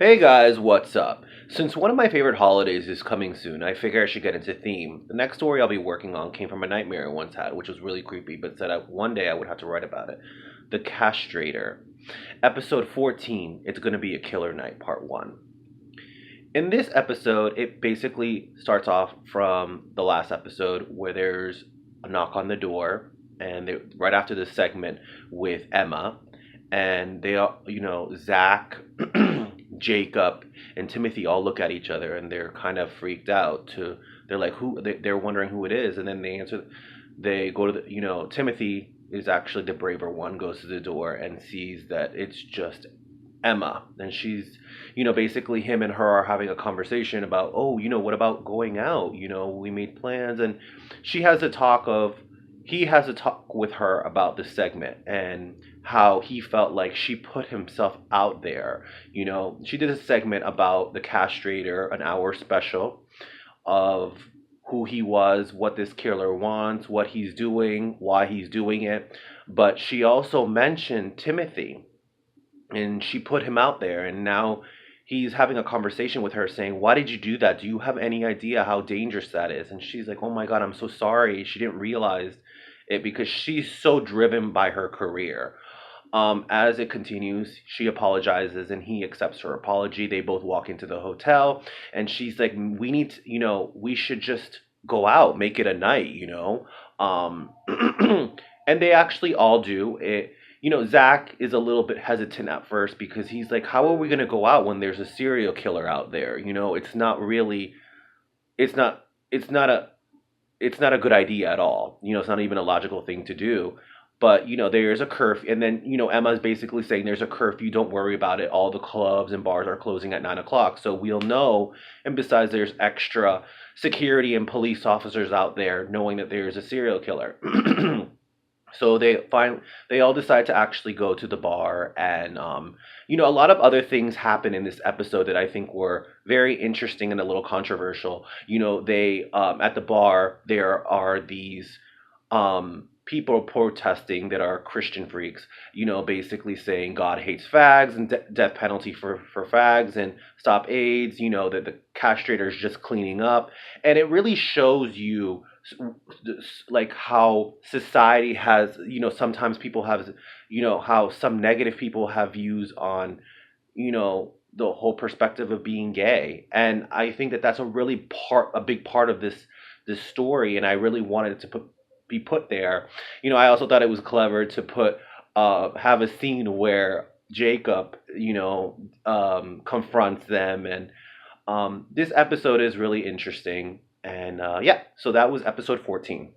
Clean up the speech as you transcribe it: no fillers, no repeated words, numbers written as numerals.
Hey guys, what's up? Since one of my favorite holidays is coming soon, I figure I should get into theme. The next story I'll be working on came from a nightmare I once had, which was really creepy, but said one day I would have to write about it. The Castrater. Episode 14, It's Gonna Be a Killer Night, Part 1. In this episode, it basically starts off from the last episode where there's a knock on the door, and right after this segment with Emma, and they all, Zach, Jacob, and Timothy all look at each other and they're kind of freaked out. They're like, who? They're wondering who it is, and then they answer. They go to Timothy is actually the braver one, goes to the door and sees that it's just Emma, and she's, basically him and her are having a conversation about, oh, what about going out? We made plans, and she has a talk of, he has a talk with her about the segment and how he felt like she put himself out there. She did a segment about the castrator, an hour special of who he was, what this killer wants, what he's doing, why he's doing it. But she also mentioned Timothy, and she put him out there, and now he's having a conversation with her saying, why did you do that? Do you have any idea how dangerous that is? And she's like, oh my god, I'm so sorry. She didn't realize it because she's so driven by her career. As it continues, she apologizes and he accepts her apology. They both walk into the hotel, and she's like, we need to, we should just go out, make it a night, and they actually all do it. Zach is a little bit hesitant at first because he's like, how are we going to go out when there's a serial killer out there? It's not really, it's not, it's not a, it's not a good idea at all. It's not even a logical thing to do. But there's a curfew, and then Emma's basically saying there's a curfew. Don't worry about it. All the clubs and bars are closing at 9 o'clock, so we'll know. And besides, there's extra security and police officers out there knowing that there's a serial killer. So they all decide to actually go to the bar, and a lot of other things happen in this episode that I think were very interesting and a little controversial. They at the bar there are these people protesting that are Christian freaks, basically saying God hates fags and death penalty for fags and stop AIDS, that the castrator is just cleaning up. And it really shows you like how society has, sometimes people have, how some negative people have views on, the whole perspective of being gay. And I think that that's a big part of this story, and I really wanted it to be put there. I also thought it was clever to have a scene where Jacob, confronts them, and this episode is really interesting. And yeah, so that was episode 14.